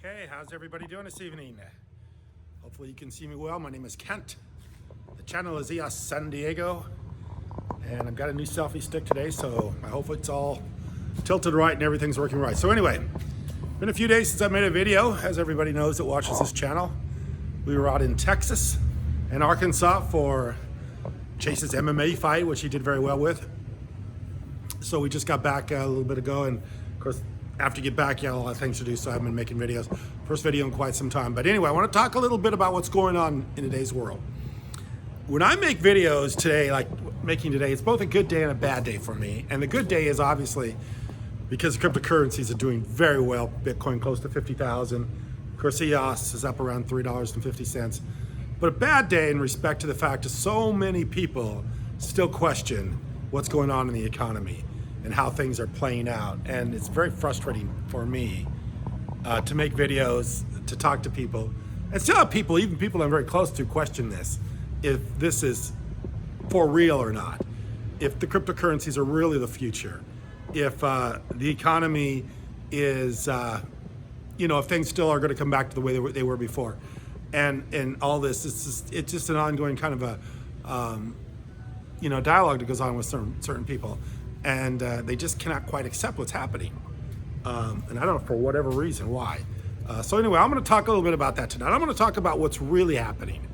Okay, how's everybody doing this evening? Hopefully you can see me well. My name is Kent. The channel is EOS San Diego, and I've got a new selfie stick today, so I hope it's all tilted right and everything's working right. So anyway, been a few days since I made a video, as everybody knows that watches this channel. We were out in Texas and Arkansas for Chase's MMA fight, which he did very well with. So we just got back a little bit ago, and of course, after you get back, you have a lot of things to do, so I haven't been making videos. First video in quite some time. But anyway, I want to talk a little bit about what's going on in today's world. When I make videos today, like making today, it's both a good day and a bad day for me. And the good day is obviously because cryptocurrencies are doing very well. Bitcoin close to 50,000. Of course, EOS is up around $3.50. But a bad day in respect to the fact that so many people still question what's going on in the economy and how things are playing out. And it's very frustrating for me to make videos, to talk to people, and still have people, even people I'm very close to, question this, if this is for real or not, if the cryptocurrencies are really the future, if the economy is, if things still are gonna come back to the way they were before. And all this, it's just an ongoing kind of a, dialogue that goes on with certain people. And they just cannot quite accept what's happening. And I don't know for whatever reason why. So anyway, I'm gonna talk a little bit about that tonight. I'm gonna talk about what's really happening.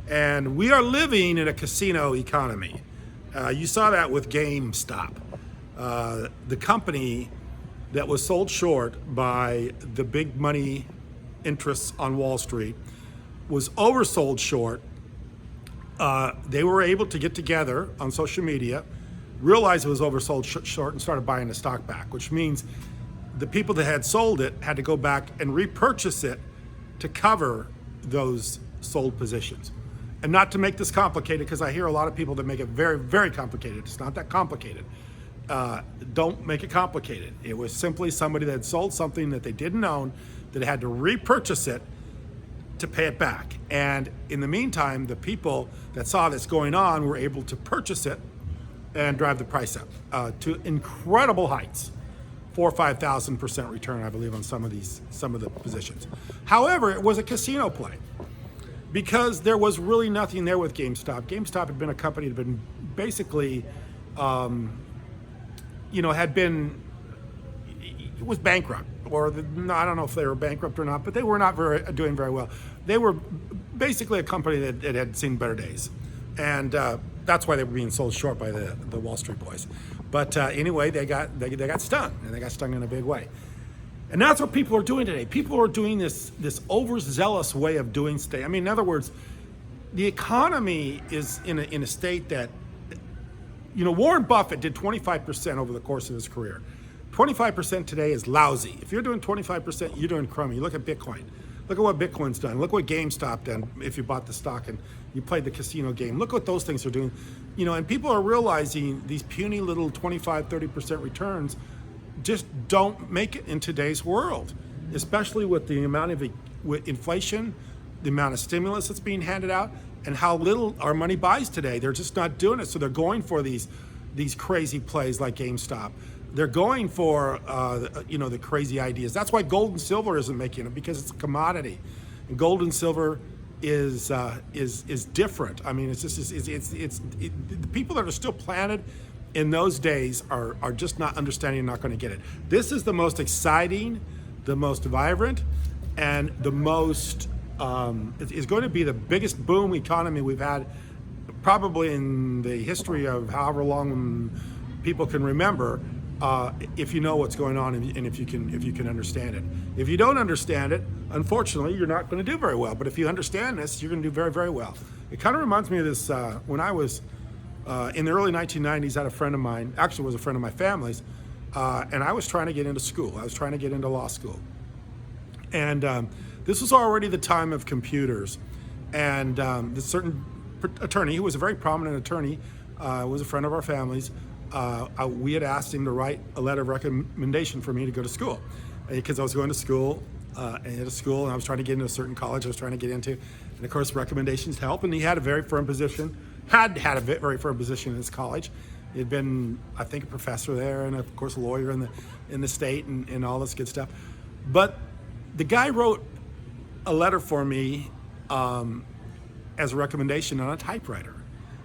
And we are living in a casino economy. You saw that with GameStop. The company that was sold short by the big money interests on Wall Street was oversold short. They were able to get together on social media, realized it was oversold short, and started buying the stock back, which means the people that had sold it had to go back and repurchase it to cover those sold positions. And not to make this complicated, because I hear a lot of people that make it very, very complicated. It's not that complicated. Don't make it complicated. It was simply somebody that had sold something that they didn't own, that had to repurchase it to pay it back. And in the meantime, the people that saw this going on were able to purchase it and drive the price up to incredible heights, 4,000 or 5,000% return, I believe, on some of the positions. However, it was a casino play because there was really nothing there with GameStop. GameStop had been a company that had been basically, it was bankrupt, or I don't know if they were bankrupt or not, but they were not doing very well. They were basically a company that had seen better days, and that's why they were being sold short by the Wall Street boys. But anyway, they got stung, and they got stung in a big way. And that's what people are doing today. People are doing this overzealous way of doing stuff. I mean, in other words, the economy is in a state that, Warren Buffett did 25% over the course of his career. 25% today is lousy. If you're doing 25%, you're doing crummy. You look at Bitcoin. Look at what Bitcoin's done. Look what GameStop done if you bought the stock and you played the casino game. Look what those things are doing. And people are realizing these puny little 25, 30% returns just don't make it in today's world, especially with the amount of with inflation, the amount of stimulus that's being handed out, and how little our money buys today. They're just not doing it. So they're going for these crazy plays like GameStop. They're going for the crazy ideas. That's why gold and silver isn't making it, because it's a commodity, and gold and silver is different. I mean, the people that are still planted in those days are just not understanding and not going to get it. This is the most exciting, the most vibrant, and the most is going to be the biggest boom economy we've had probably in the history of however long people can remember. If you know what's going on and if you can understand it. If you don't understand it, unfortunately, you're not going to do very well. But if you understand this, you're going to do very, very well. It kind of reminds me of this when I was in the early 1990s. I had a friend of mine, actually was a friend of my family's, and I was trying to get into school. I was trying to get into law school. And this was already the time of computers. And this certain attorney, who was a very prominent attorney, was a friend of our family's. We had asked him to write a letter of recommendation for me to go to school, because I was going to school, and I was trying to get into a certain college I was trying to get into, and of course recommendations help. And he had a very firm position, had a very firm position in his college. He had been, I think, a professor there, and of course a lawyer in the state, and all this good stuff. But the guy wrote a letter for me as a recommendation on a typewriter.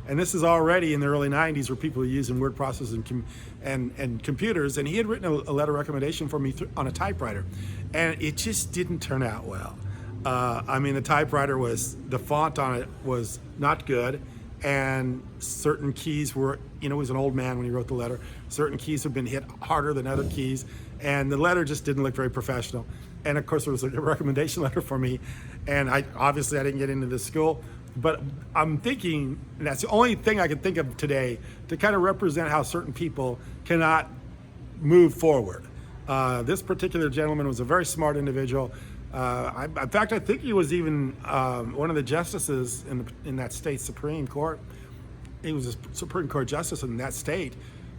And this is already in the early 90s where people were using word processors and computers. And he had written a letter recommendation for me on a typewriter. And it just didn't turn out well. I mean, the typewriter the font on it was not good. And certain keys were, he was an old man when he wrote the letter. Certain keys have been hit harder than other keys. And the letter just didn't look very professional. And of course, there was a recommendation letter for me. And I didn't get into this school. But I'm thinking, and that's the only thing I can think of today to kind of represent how certain people cannot move forward. This particular gentleman was a very smart individual. In fact, I think he was even one of the justices in that state Supreme Court. He was a Supreme Court justice in that state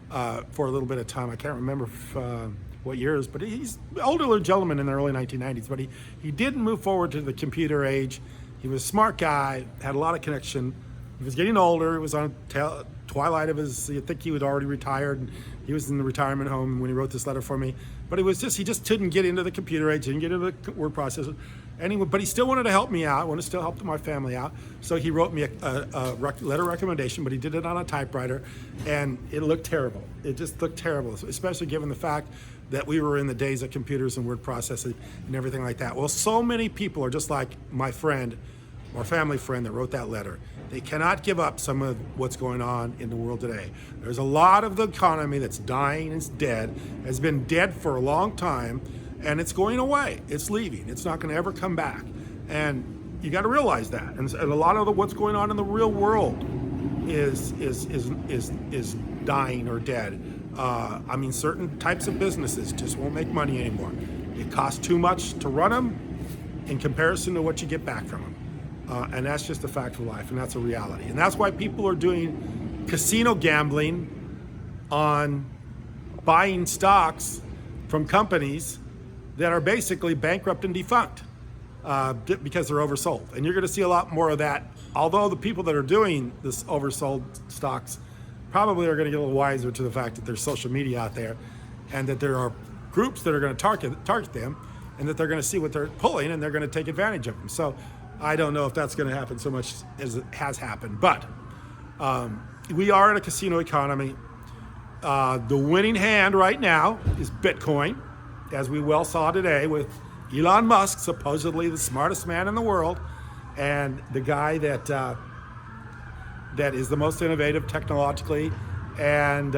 for a little bit of time. I can't remember what years, but he's an older gentleman in the early 1990s. But he didn't move forward to the computer age. He was a smart guy, had a lot of connection. He was getting older. He was on twilight of his, I think he had already retired. And he was in the retirement home when he wrote this letter for me. But he just didn't get into the computer age, didn't get into the word processor. But he still wanted to help me out, wanted to still help my family out. So he wrote me a letter recommendation, but he did it on a typewriter. And it looked terrible. It just looked terrible, especially given the fact that we were in the days of computers and word processing and everything like that. Well, so many people are just like my friend or family friend that wrote that letter. They cannot give up some of what's going on in the world today. There's a lot of the economy that's dying, it's dead, has been dead for a long time, and it's going away. It's leaving. It's not going to ever come back. And you got to realize that. And a lot of what's going on in the real world is dying or dead. I mean, certain types of businesses just won't make money anymore. It costs too much to run them in comparison to what you get back from them. And that's just a fact of life, and that's a reality. And that's why people are doing casino gambling on buying stocks from companies that are basically bankrupt and defunct because they're oversold. And you're going to see a lot more of that, although the people that are doing this oversold stocks probably are going to get a little wiser to the fact that there's social media out there and that there are groups that are going to target them and that they're going to see what they're pulling and they're going to take advantage of them. So I don't know if that's going to happen so much as it has happened, but we are in a casino economy. The winning hand right now is Bitcoin, as we well saw today with Elon Musk, supposedly the smartest man in the world, and the guy that is the most innovative technologically and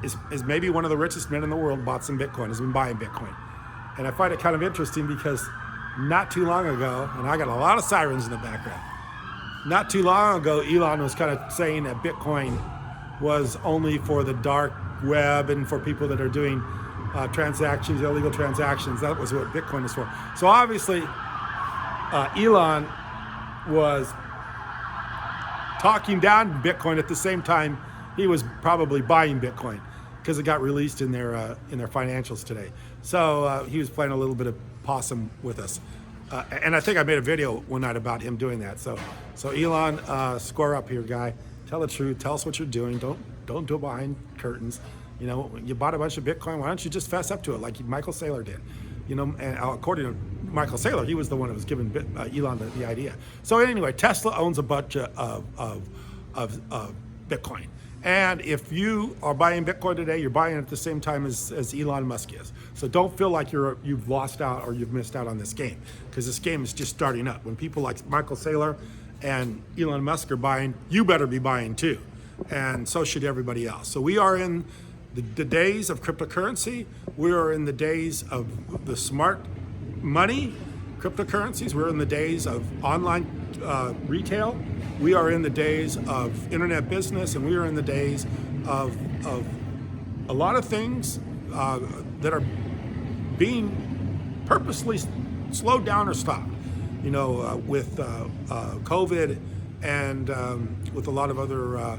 is maybe one of the richest men in the world, bought some Bitcoin, has been buying Bitcoin. And I find it kind of interesting because not too long ago, and I got a lot of sirens in the background, not too long ago, Elon was kind of saying that Bitcoin was only for the dark web and for people that are doing transactions, illegal transactions. That was what Bitcoin is for. So obviously, Elon was talking down Bitcoin at the same time he was probably buying Bitcoin because it got released in their financials today. So he was playing a little bit of possum with us. And I think I made a video one night about him doing that. So Elon, square up here, guy. Tell the truth. Tell us what you're doing. Don't do it behind curtains. You bought a bunch of Bitcoin. Why don't you just fess up to it like Michael Saylor did? And according to Michael Saylor, he was the one that was giving Elon the idea. So anyway, Tesla owns a bunch of Bitcoin. And if you are buying Bitcoin today, you're buying it at the same time as Elon Musk is. So don't feel like you've lost out or you've missed out on this game, because this game is just starting up. When people like Michael Saylor and Elon Musk are buying, you better be buying too. And so should everybody else. So we are in the days of cryptocurrency. We are in the days of the smart money cryptocurrencies. We're in the days of online retail. We are in the days of internet business, and we are in the days of a lot of things that are being purposely slowed down or stopped. With COVID and with a lot of other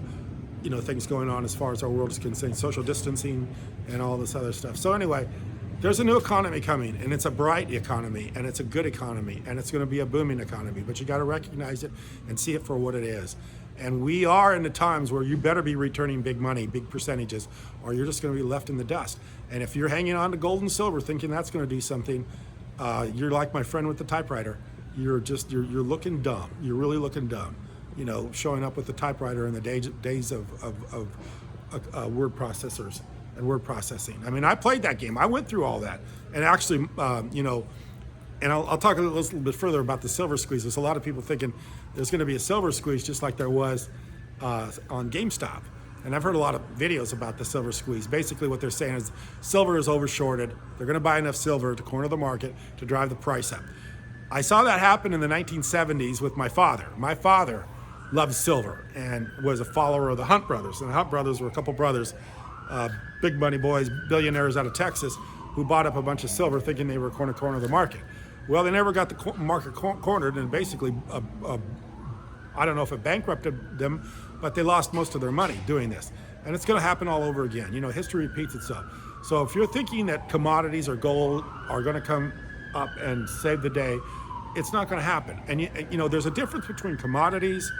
things going on as far as our world is concerned, social distancing and all this other stuff. So anyway, there's a new economy coming, and it's a bright economy, and it's a good economy, and it's going to be a booming economy, but you got to recognize it and see it for what it is. And we are in the times where you better be returning big money, big percentages, or you're just going to be left in the dust. And if you're hanging on to gold and silver thinking that's going to do something, You're like my friend with the typewriter. You're looking dumb. You're really looking dumb. Showing up with the typewriter in the days of word processors and word processing. I mean, I played that game. I went through all that, and actually, and I'll talk a little bit further about the silver squeeze. There's a lot of people thinking there's going to be a silver squeeze just like there was on GameStop. And I've heard a lot of videos about the silver squeeze. Basically what they're saying is silver is overshorted. They're going to buy enough silver to corner the market to drive the price up. I saw that happen in the 1970s with my father. My father loved silver and was a follower of the Hunt brothers. And the Hunt brothers were a couple brothers, big money boys, billionaires out of Texas, who bought up a bunch of silver thinking they were going to corner the market. Well, they never got the market cornered, and basically, I don't know if it bankrupted them, but they lost most of their money doing this. And it's going to happen all over again. History repeats itself. So if you're thinking that commodities or gold are going to come up and save the day, it's not going to happen. And there's a difference between commodities,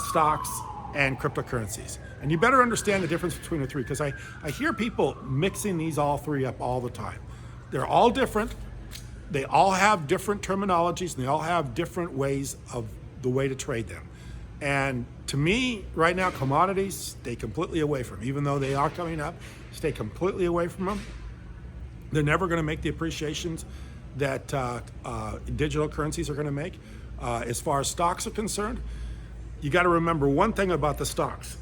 stocks, and cryptocurrencies. And you better understand the difference between the three, because I hear people mixing these all three up all the time. They're all different. They all have different terminologies, and they all have different ways of the way to trade them. And to me, right now, commodities, stay completely away from them. Even though they are coming up, stay completely away from them. They're never going to make the appreciations that digital currencies are going to make. As far as stocks are concerned, you got to remember one thing about the stocks,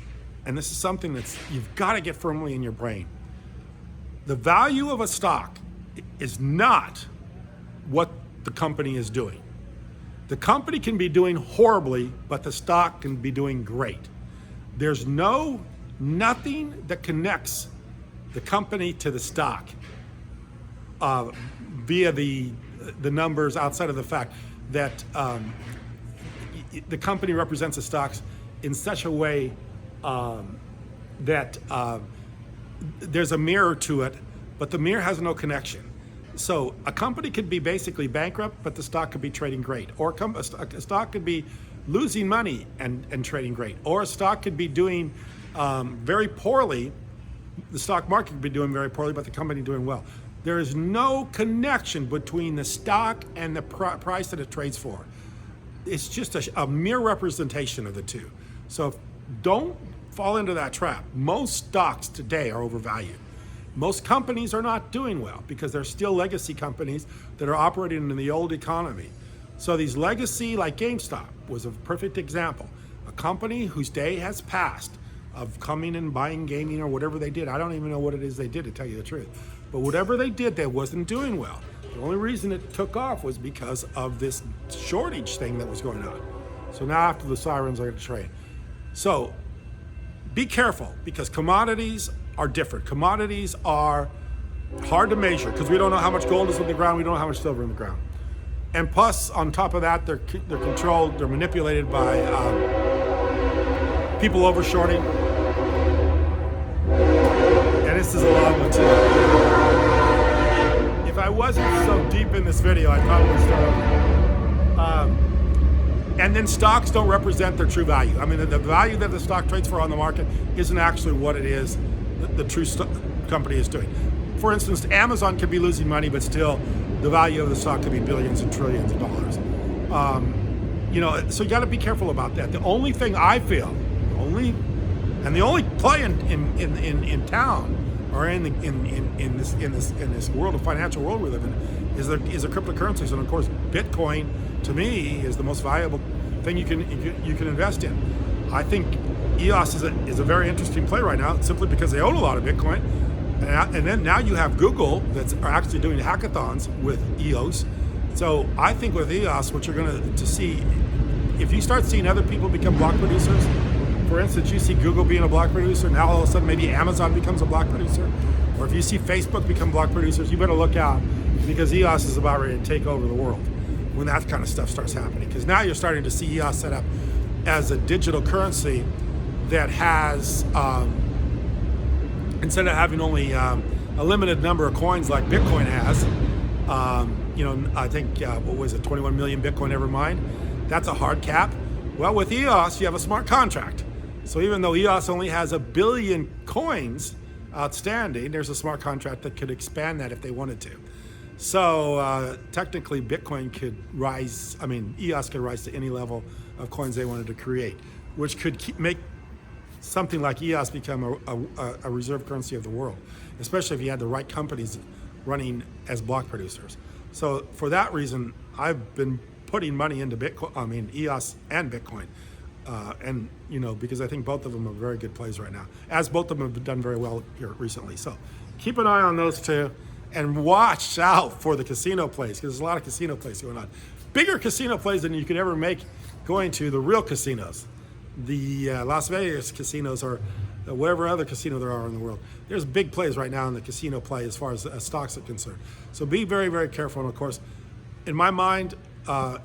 and this is something you've got to get firmly in your brain. The value of a stock is not what the company is doing. The company can be doing horribly, but the stock can be doing great. There's nothing that connects the company to the stock via the numbers, outside of the fact that the company represents the stocks in such a way that there's a mirror to it, but the mirror has no connection. So a company could be basically bankrupt, but the stock could be trading great. Or a stock could be losing money and trading great. Or a stock could be doing very poorly. The stock market could be doing very poorly, but the company doing well. There is no connection between the stock and the price that it trades for. It's just a mere representation of the two. So don't fall into that trap. Most stocks today are overvalued. Most companies are not doing well because they're still legacy companies that are operating in the old economy. So these legacy, like GameStop, was a perfect example. A company whose day has passed of coming and buying gaming or whatever they did. I don't even know what it is they did, to tell you the truth. But whatever they did, they wasn't doing well. The only reason it took off was because of this shortage thing that was going on. So now after the sirens are going to trade. So be careful, because commodities are different. Commodities are hard to measure because we don't know how much gold is in the ground. We don't know how much silver in the ground. And plus, on top of that, they're controlled, they're manipulated by people overshorting. And this is a long one too. If I wasn't so deep in this video, I'd probably start over. And then stocks don't represent their true value. I mean, the value that the stock trades for on the market isn't actually what it is the true company is doing. For instance, Amazon could be losing money, but still the value of the stock could be billions and trillions of dollars. So you got to be careful about that. The only thing I feel, the only play in town or in this world of financial world we live in is the cryptocurrencies, and of course, Bitcoin to me is the most valuable thing you can invest in. I think EOS is a very interesting play right now, simply because they own a lot of Bitcoin, and then now you have Google that's actually doing hackathons with EOS. So I think with EOS, what you're going to see, if you start seeing other people become block producers, for instance, you see Google being a block producer, now all of a sudden maybe Amazon becomes a block producer, or if you see Facebook become block producers, you better look out, because EOS is about ready to take over the world when that kind of stuff starts happening. Because now you're starting to see EOS set up as a digital currency that has, instead of having only a limited number of coins like Bitcoin has, I think, 21 million Bitcoin ever mined? That's a hard cap. Well, with EOS, you have a smart contract. So even though EOS only has 1 billion coins outstanding, there's a smart contract that could expand that if they wanted to. So technically, Bitcoin could rise. I mean, EOS could rise to any level of coins they wanted to create, which could make something like EOS become a reserve currency of the world, especially if you had the right companies running as block producers. So for that reason, I've been putting money into Bitcoin. I mean, EOS and Bitcoin. And because I think both of them are very good plays right now, as both of them have done very well here recently. So keep an eye on those two, and watch out for the casino plays, because there's a lot of casino plays going on. Bigger casino plays than you could ever make going to the real casinos. The Las Vegas casinos, or whatever other casino there are in the world. There's big plays right now in the casino play as far as stocks are concerned. So be very, very careful. And of course, in my mind,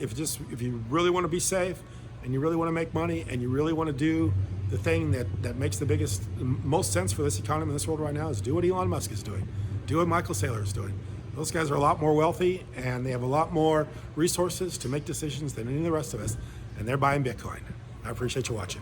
if you really want to be safe, and you really want to make money, and you really want to do the thing that makes the most sense for this economy in this world right now, is do what Elon Musk is doing. Do what Michael Saylor is doing. Those guys are a lot more wealthy, and they have a lot more resources to make decisions than any of the rest of us, and they're buying Bitcoin. I appreciate you watching.